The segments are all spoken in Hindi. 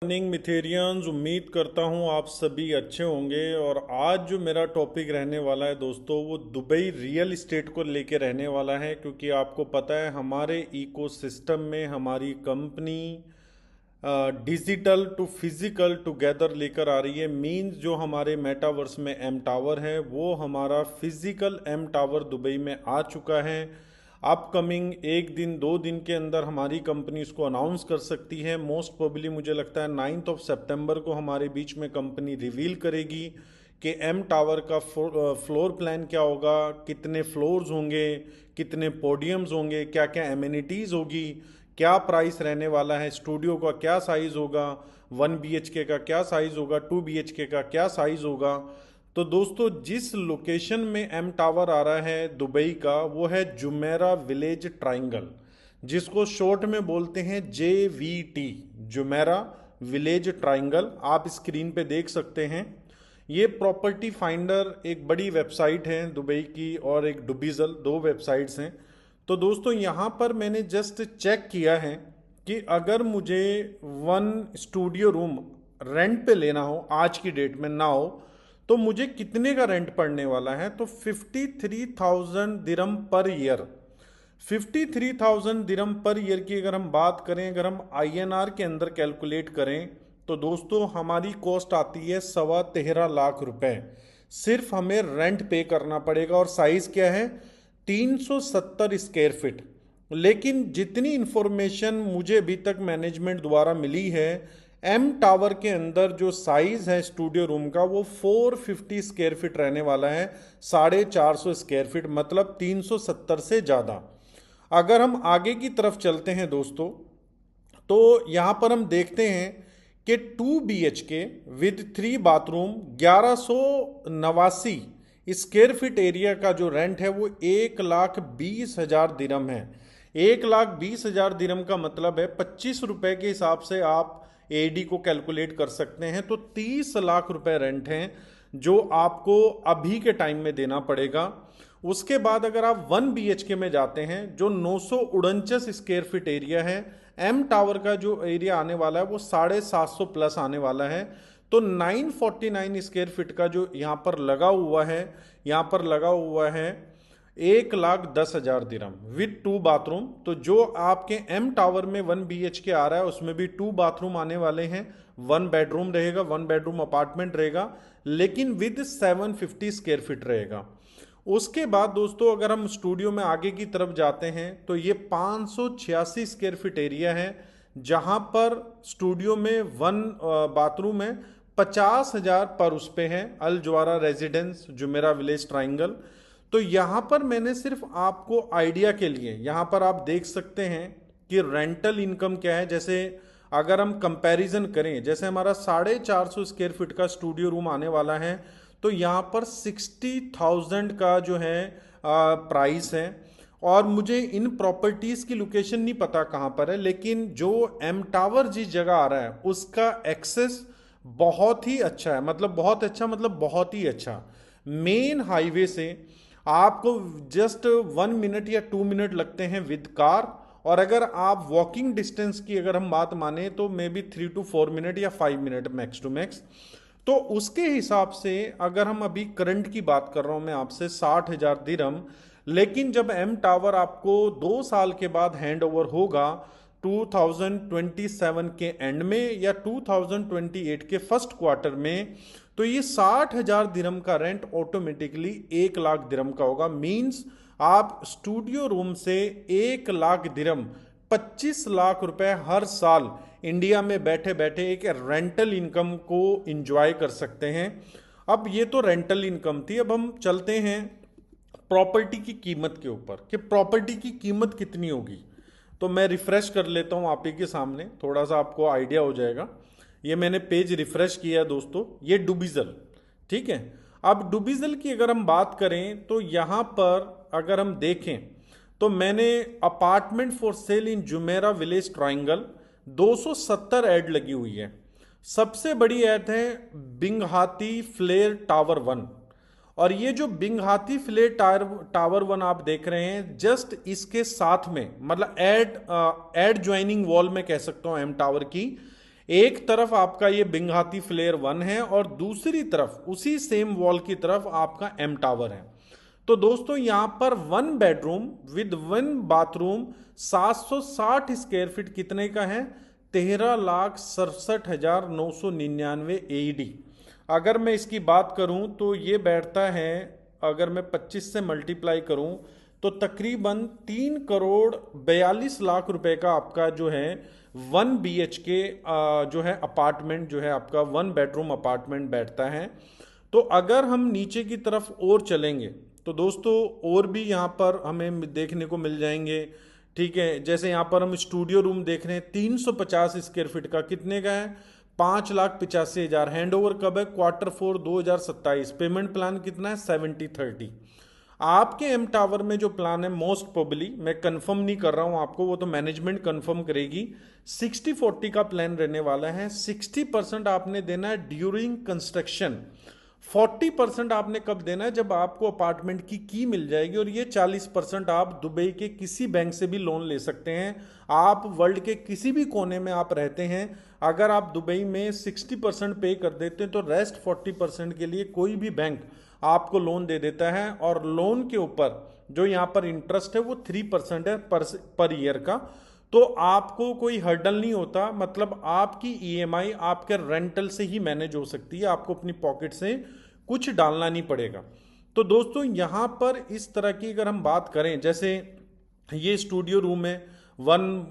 मॉर्निंग मिथेरियंस। उम्मीद करता हूँ आप सभी अच्छे होंगे। और आज जो मेरा टॉपिक रहने वाला है दोस्तों, वो दुबई रियल इस्टेट को लेके रहने वाला है। क्योंकि आपको पता है हमारे इकोसिस्टम में हमारी company digital to physical together लेकर आ रही है। मींस जो हमारे मेटावर्स में एम टावर है वो हमारा फिजिकल एम टावर दुबई में आ चुका है। अपकमिंग एक दिन दो दिन के अंदर हमारी कंपनी इसको अनाउंस कर सकती है। मोस्ट प्रोबेबली मुझे लगता है 9 सितंबर को हमारे बीच में कंपनी रिवील करेगी कि एम टावर का फ्लोर प्लान क्या होगा, कितने फ्लोर्स होंगे, कितने पोडियम्स होंगे, क्या क्या एमिनिटीज़ होगी, क्या प्राइस रहने वाला है, स्टूडियो का क्या साइज़ होगा, 1 BHK का क्या साइज़ होगा, 2 BHK का क्या साइज़ होगा। तो दोस्तों जिस लोकेशन में एम टावर आ रहा है दुबई का, वो है जुमेरा विलेज ट्राइंगल, जिसको शॉर्ट में बोलते हैं JVT, जुमेरा विलेज ट्राइंगल। आप स्क्रीन पे देख सकते हैं। ये प्रॉपर्टी फाइंडर एक बड़ी वेबसाइट है दुबई की, और एक डुबिजल, दो वेबसाइट्स हैं। तो दोस्तों यहाँ पर मैंने जस्ट चेक किया है कि अगर मुझे 1 स्टूडियो रूम रेंट पे लेना हो, आज की डेट में ना हो, तो मुझे कितने का रेंट पड़ने वाला है। तो 53,000 दिरम पर ईयर, 53,000 दिरम पर ईयर की अगर हम बात करें, अगर हम INR के अंदर कैलकुलेट करें, तो दोस्तों हमारी कॉस्ट आती है 13.25 लाख रुपए। सिर्फ हमें रेंट पे करना पड़ेगा। और साइज क्या है, 370 स्क्वायर फीट। लेकिन जितनी इंफॉर्मेशन मुझे अभी तक मैनेजमेंट द्वारा मिली है, एम टावर के अंदर जो साइज है स्टूडियो रूम का, वो 450 स्क्वायर फीट रहने वाला है। 450 स्क्वायर फीट मतलब 370 से ज़्यादा। अगर हम आगे की तरफ चलते हैं दोस्तों, तो यहाँ पर हम देखते हैं कि 2 BHK with 3 bathroom 1189 square feet area का जो रेंट है वो 1,20,000 दिरम है। 1,20,000 दिरम का मतलब है 25 रुपए के हिसाब से आप AD को कैलकुलेट कर सकते हैं। तो 30 लाख रुपए रेंट हैं जो आपको अभी के टाइम में देना पड़ेगा। उसके बाद अगर आप 1 BHK में जाते हैं, जो 949 स्क्वायर फीट एरिया है, एम टावर का जो एरिया आने वाला है वो 750 प्लस आने वाला है। तो 949 स्क्वायर फीट का जो यहाँ पर लगा हुआ है, यहाँ पर लगा हुआ है 1,10,000 दिरहम विद 2 बाथरूम। तो जो आपके एम टावर में 1 BHK आ रहा है उसमें भी 2 बाथरूम आने वाले हैं, 1 बेडरूम रहेगा, 1 बेडरूम अपार्टमेंट रहेगा, लेकिन विद 750 स्क्वायर फीट रहेगा। उसके बाद दोस्तों अगर हम स्टूडियो में आगे की तरफ जाते हैं, तो ये 586 स्क्वायर फीट एरिया है, जहां पर स्टूडियो में 1 बाथरूम है। 50,000 पर उस पे है, अल ज्वारा रेजिडेंस जुमेरा विलेज ट्राइंगल। तो यहाँ पर मैंने सिर्फ आपको आइडिया के लिए, यहाँ पर आप देख सकते हैं कि रेंटल इनकम क्या है। जैसे अगर हम कंपैरिजन करें, जैसे हमारा 450 स्क्वायर फीट का स्टूडियो रूम आने वाला है, तो यहाँ पर 60,000 का जो है प्राइस है। और मुझे इन प्रॉपर्टीज़ की लोकेशन नहीं पता कहाँ पर है, लेकिन जो एम टावर जिस जगह आ रहा है उसका एक्सेस बहुत ही अच्छा है। मतलब बहुत अच्छा, मतलब बहुत ही अच्छा। मेन हाईवे से आपको जस्ट 1 मिनट या 2 मिनट लगते हैं विद कार। और अगर आप वॉकिंग डिस्टेंस की अगर हम बात माने, तो मे बी 3 to 4 मिनट या 5 मिनट मैक्स टू मैक्स। तो उसके हिसाब से अगर हम अभी करंट की बात कर रहा हूं मैं आपसे, 60,000 दिरहम। लेकिन जब एम टावर आपको 2 साल के बाद हैंड ओवर होगा, 2027 के एंड में या 2028 के फर्स्ट क्वार्टर में, तो ये 60,000 दिरहम का रेंट ऑटोमेटिकली 1 लाख दिरहम का होगा। मींस आप स्टूडियो रूम से 1 लाख दिरहम, 25 लाख रुपए हर साल इंडिया में बैठे बैठे एक रेंटल इनकम को इंजॉय कर सकते हैं। अब ये तो रेंटल इनकम थी। अब हम चलते हैं प्रॉपर्टी की कीमत के ऊपर, कि प्रॉपर्टी की कीमत कितनी होगी। तो मैं रिफ्रेश कर लेता हूँ आप ही के सामने, थोड़ा सा आपको आइडिया हो जाएगा। ये मैंने पेज रिफ्रेश किया दोस्तों, ये डुबिजल, ठीक है। अब डुबिजल की अगर हम बात करें, तो यहाँ पर अगर हम देखें, तो मैंने apartment for sale in Jumeirah village triangle 270 add लगी हुई है। सबसे बड़ी ऐड है बिंगहाती फ्लेयर टावर 1। और ये जो बिंगहाती फ्लेयर टावर 1 आप देख रहे हैं, जस्ट इसके साथ में, मतलब एड ज्वाइनिंग वॉल में कह सकता हूं एम टावर की, एक तरफ आपका ये बिंघाती फ्लेयर 1 है और दूसरी तरफ उसी सेम वॉल की तरफ आपका एम टावर है। तो दोस्तों यहां पर 1 bedroom with 1 bathroom 760 square feet कितने का है? 13,67,999 AED। अगर मैं इसकी बात करूं तो ये बैठता है, अगर मैं 25 से मल्टीप्लाई करूं तो तकरीबन 3,42,00,000 रुपए का आपका जो है 1 BHK जो है अपार्टमेंट जो है आपका 1 बेडरूम अपार्टमेंट बैठता है। तो अगर हम नीचे की तरफ और चलेंगे तो दोस्तों और भी यहाँ पर हमें देखने को मिल जाएंगे। ठीक है, जैसे यहाँ पर हम स्टूडियो रूम देख रहे हैं 350 स्क्वायर फीट का, कितने का है? 5,85,000। हैंड ओवर कब है? Q4 2027। पेमेंट प्लान कितना है? 70/30। आपके एम टावर में जो प्लान है मोस्ट प्रोबेबली, मैं कंफर्म नहीं कर रहा हूं आपको, वो तो मैनेजमेंट कंफर्म करेगी, 60/40 का प्लान रहने वाला है। 60% आपने देना है ड्यूरिंग कंस्ट्रक्शन, 40% आपने कब देना है? जब आपको अपार्टमेंट की मिल जाएगी। और ये 40% आप दुबई के किसी बैंक से भी लोन ले सकते हैं। आप वर्ल्ड के किसी भी कोने में आप रहते हैं, अगर आप दुबई में 60% पे कर देते हैं तो रेस्ट 40% के लिए कोई भी बैंक आपको लोन दे देता है। और लोन के ऊपर जो यहाँ पर इंटरेस्ट है वो 3% है पर ईयर का। तो आपको कोई हर्डल नहीं होता, मतलब आपकी ईएमआई आपके रेंटल से ही मैनेज हो सकती है, आपको अपनी पॉकेट से कुछ डालना नहीं पड़ेगा। तो दोस्तों यहाँ पर इस तरह की अगर हम बात करें, जैसे ये स्टूडियो रूम है 1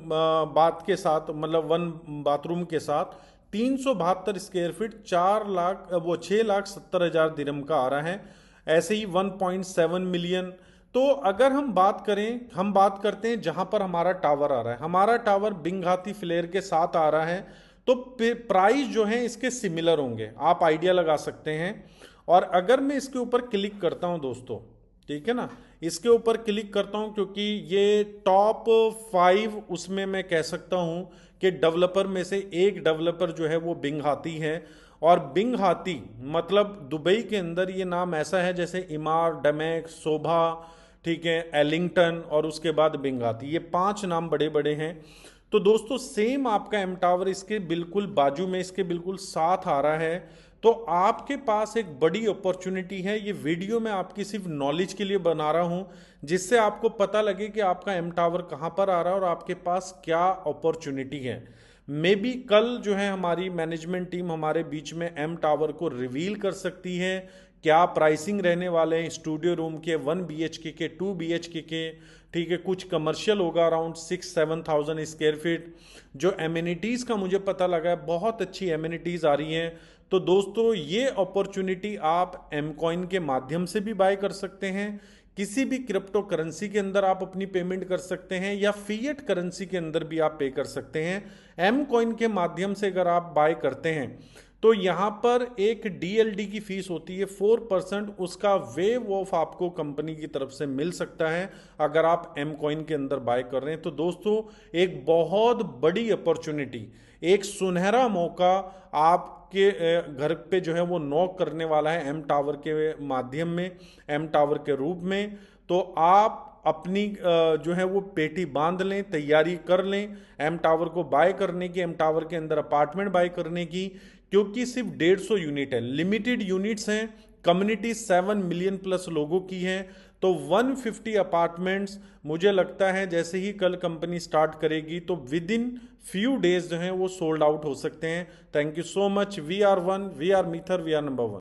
बाथ के साथ, मतलब 1 बाथरूम के साथ 372 स्क्वायर फीट, 6,70,000 दिरहम का आ रहा है। ऐसे ही 1.7 मिलियन। तो अगर हम बात करें, हम बात करते हैं जहां पर हमारा टावर आ रहा है, हमारा टावर बिंघाती फ्लेयर के साथ आ रहा है, तो प्राइस जो है इसके सिमिलर होंगे, आप आइडिया लगा सकते हैं। और अगर मैं इसके ऊपर क्लिक करता हूं दोस्तों, ठीक है ना, इसके ऊपर क्लिक करता हूं क्योंकि ये टॉप 5 उसमें मैं कह सकता हूं कि डेवलपर में से एक डेवलपर जो है वो बिंघाती है। और बिंघाती मतलब दुबई के अंदर ये नाम ऐसा है जैसे इमार, डमेक, शोभा, ठीक है, एलिंगटन और उसके बाद बिंघाती, ये 5 नाम बड़े बड़े हैं। तो दोस्तों सेम आपका एम टावर इसके बिल्कुल बाजू में, इसके बिल्कुल साथ आ रहा है। तो आपके पास एक बड़ी अपॉर्चुनिटी है। ये वीडियो मैं आपकी सिर्फ नॉलेज के लिए बना रहा हूं, जिससे आपको पता लगे कि आपका एम टावर कहां पर आ रहा है और आपके पास क्या अपॉर्चुनिटी है। मे बी कल जो है हमारी मैनेजमेंट टीम हमारे बीच में एम टावर को रिवील कर सकती है, क्या प्राइसिंग रहने वाले हैं स्टूडियो रूम के, 1 BHK के, 2 BHK के, ठीक है, कुछ कमर्शियल होगा अराउंड 6-7,000 स्क्वायर फीट। जो एमिनिटीज़ का मुझे पता लगा है बहुत अच्छी एमिनिटीज़ आ रही हैं। तो दोस्तों ये अपॉर्चुनिटी आप एम कॉइन के माध्यम से भी बाय कर सकते हैं, किसी भी क्रिप्टो करेंसी के अंदर आप अपनी पेमेंट कर सकते हैं, या फिएट करेंसी के अंदर भी आप पे कर सकते हैं। एम कॉइन के माध्यम से अगर आप बाय करते हैं तो यहाँ पर एक डीएलडी की फीस होती है 4%, उसका वेव ऑफ आपको कंपनी की तरफ से मिल सकता है अगर आप एम कॉइन के अंदर बाय कर रहे हैं। तो दोस्तों एक बहुत बड़ी अपॉर्चुनिटी, एक सुनहरा मौका आपके घर पे जो है वो नॉक करने वाला है एम टावर के माध्यम में, एम टावर के रूप में। तो आप अपनी जो है वो पेटी बांध लें, तैयारी कर लें एम टावर को बाय करने की, एम टावर के अंदर अपार्टमेंट बाय करने की, क्योंकि सिर्फ 150 यूनिट है, लिमिटेड यूनिट्स हैं, कम्युनिटी 7 मिलियन प्लस लोगों की है। तो 150 अपार्टमेंट्स मुझे लगता है जैसे ही कल कंपनी स्टार्ट करेगी तो विद इन फ्यू डेज जो है वो सोल्ड आउट हो सकते हैं। Thank you so much. We are one, we are मीथर, वी आर नंबर 1।